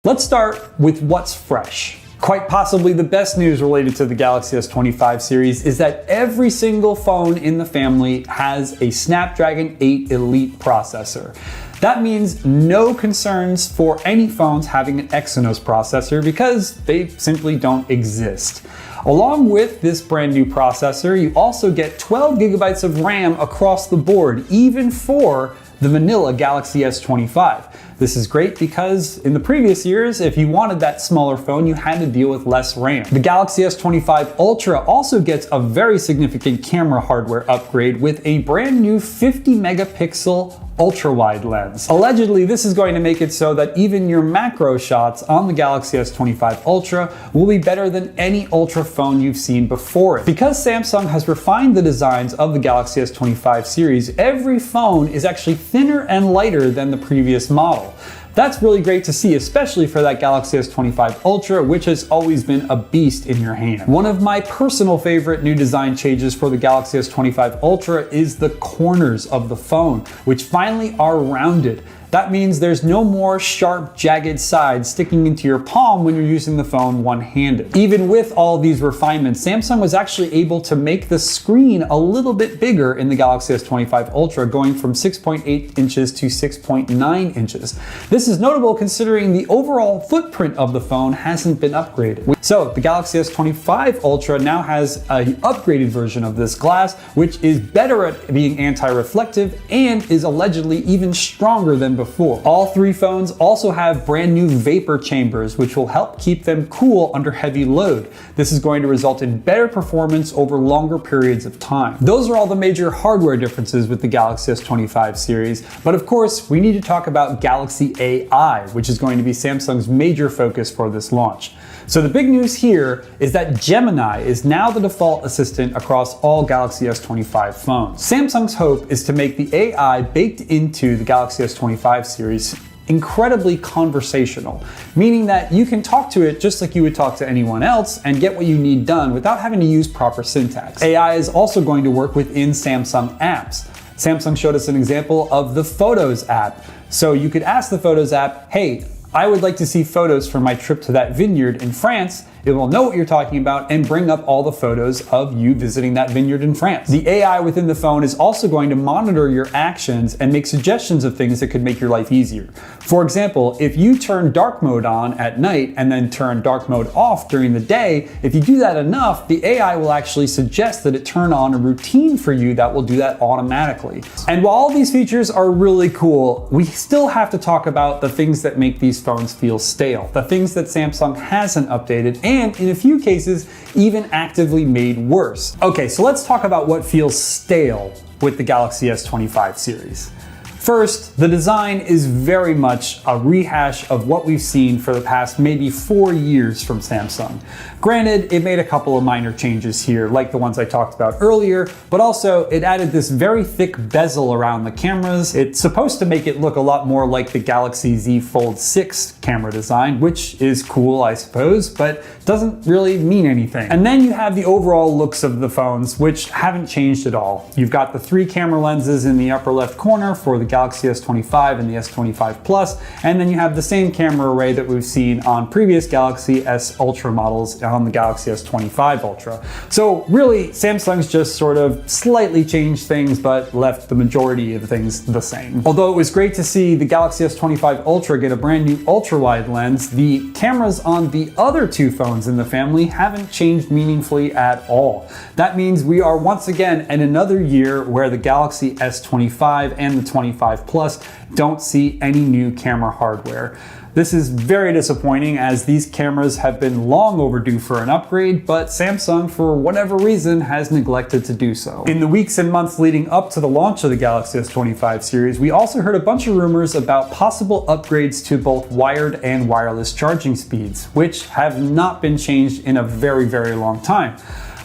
Let's start with what's fresh. Quite possibly the best news related to the Galaxy S25 series is that every single phone in the family has a Snapdragon 8 Elite processor. That means no concerns for any phones having an Exynos processor because they simply don't exist. Along with this brand new processor, you also get 12 gigabytes of RAM across the board, even for the vanilla Galaxy S25. This is great because in the previous years, if you wanted that smaller phone, you had to deal with less RAM. The Galaxy S25 Ultra also gets a very significant camera hardware upgrade with a brand new 50 megapixel ultra-wide lens. Allegedly, this is going to make it so that even your macro shots on the Galaxy S25 Ultra will be better than any Ultra phone you've seen before it. Because Samsung has refined the designs of the Galaxy S25 series, every phone is actually thinner and lighter than the previous model. That's really great to see, especially for that Galaxy S25 Ultra, which has always been a beast in your hand. One of my personal favorite new design changes for the Galaxy S25 Ultra is the corners of the phone, which finally are rounded. That means there's no more sharp, jagged sides sticking into your palm when you're using the phone one-handed. Even with all these refinements, Samsung was actually able to make the screen a little bit bigger in the Galaxy S25 Ultra, going from 6.8 inches to 6.9 inches. This is notable considering the overall footprint of the phone hasn't been upgraded. So the Galaxy S25 Ultra now has an upgraded version of this glass, which is better at being anti-reflective and is allegedly even stronger than before. All three phones also have brand new vapor chambers, which will help keep them cool under heavy load. This is going to result in better performance over longer periods of time. Those are all the major hardware differences with the Galaxy S25 series, but of course, we need to talk about Galaxy AI, which is going to be Samsung's major focus for this launch. So the big news here is that Gemini is now the default assistant across all Galaxy S25 phones. Samsung's hope is to make the AI baked into the Galaxy S25 series incredibly conversational, meaning that you can talk to it just like you would talk to anyone else and get what you need done without having to use proper syntax. AI is also going to work within Samsung apps. Samsung showed us an example of the Photos app. So you could ask the Photos app, hey, I would like to see photos from my trip to that vineyard in France. It will know what you're talking about and bring up all the photos of you visiting that vineyard in France. The AI within the phone is also going to monitor your actions and make suggestions of things that could make your life easier. For example, if you turn dark mode on at night and then turn dark mode off during the day, if you do that enough, the AI will actually suggest that it turn on a routine for you that will do that automatically. And while all these features are really cool, we still have to talk about the things that make these phones feel stale, the things that Samsung hasn't updated and in a few cases even actively made worse. Okay, so let's talk about what feels stale with the Galaxy S25 series. First, the design is very much a rehash of what we've seen for the past maybe 4 years from Samsung. Granted, it made a couple of minor changes here, like the ones I talked about earlier, but also it added this very thick bezel around the cameras. It's supposed to make it look a lot more like the Galaxy Z Fold 6 camera design, which is cool, I suppose, but doesn't really mean anything. And then you have the overall looks of the phones, which haven't changed at all. You've got the 3 camera lenses in the upper left corner for the Galaxy S25 and the S25 Plus, and then you have the same camera array that we've seen on previous Galaxy S Ultra models on the Galaxy S25 Ultra. So really, Samsung's just sort of slightly changed things, but left the majority of things the same. Although it was great to see the Galaxy S25 Ultra get a brand new ultra-wide lens, the cameras on the other 2 phones in the family haven't changed meaningfully at all. That means we are once again in another year where the Galaxy S25 and the 25 Plus don't see any new camera hardware. This is very disappointing as these cameras have been long overdue for an upgrade, but Samsung, for whatever reason, has neglected to do so. In the weeks and months leading up to the launch of the Galaxy S25 series, we also heard a bunch of rumors about possible upgrades to both wired and wireless charging speeds, which have not been changed in a very, very long time.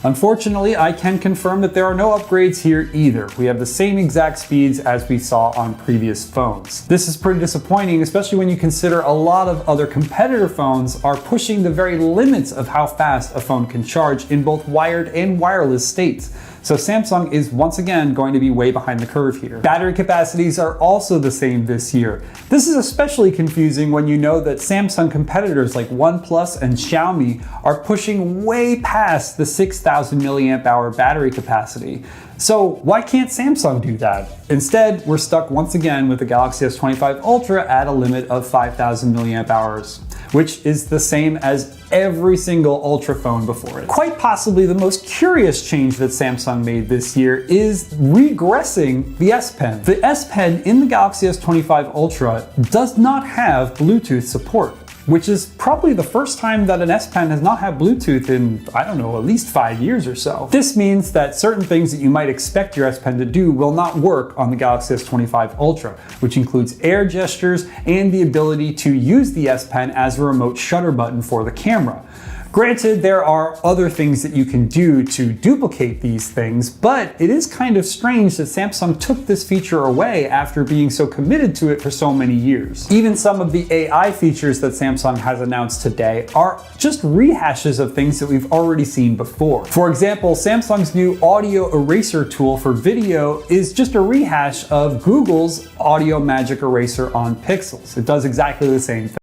Unfortunately, I can confirm that there are no upgrades here either. We have the same exact speeds as we saw on previous phones. This is pretty disappointing, especially when you consider a lot of other competitor phones are pushing the very limits of how fast a phone can charge in both wired and wireless states. So Samsung is once again going to be way behind the curve here. Battery capacities are also the same this year. This is especially confusing when you know that Samsung competitors like OnePlus and Xiaomi are pushing way past the 6,000 milliamp hour battery capacity. So why can't Samsung do that? Instead, we're stuck once again with the Galaxy S25 Ultra at a limit of 5,000 milliamp hours, which is the same as every single Ultra phone before it. Quite possibly the most curious change that Samsung made this year is regressing the S Pen. The S Pen in the Galaxy S25 Ultra does not have Bluetooth support, which is probably the first time that an S Pen has not had Bluetooth in, I don't know, at least 5 years or so. This means that certain things that you might expect your S Pen to do will not work on the Galaxy S25 Ultra, which includes air gestures and the ability to use the S Pen as a remote shutter button for the camera. Granted, there are other things that you can do to duplicate these things, but it is kind of strange that Samsung took this feature away after being so committed to it for so many years. Even some of the AI features that Samsung has announced today are just rehashes of things that we've already seen before. For example, Samsung's new audio eraser tool for video is just a rehash of Google's Audio Magic Eraser on Pixels. It does exactly the same thing.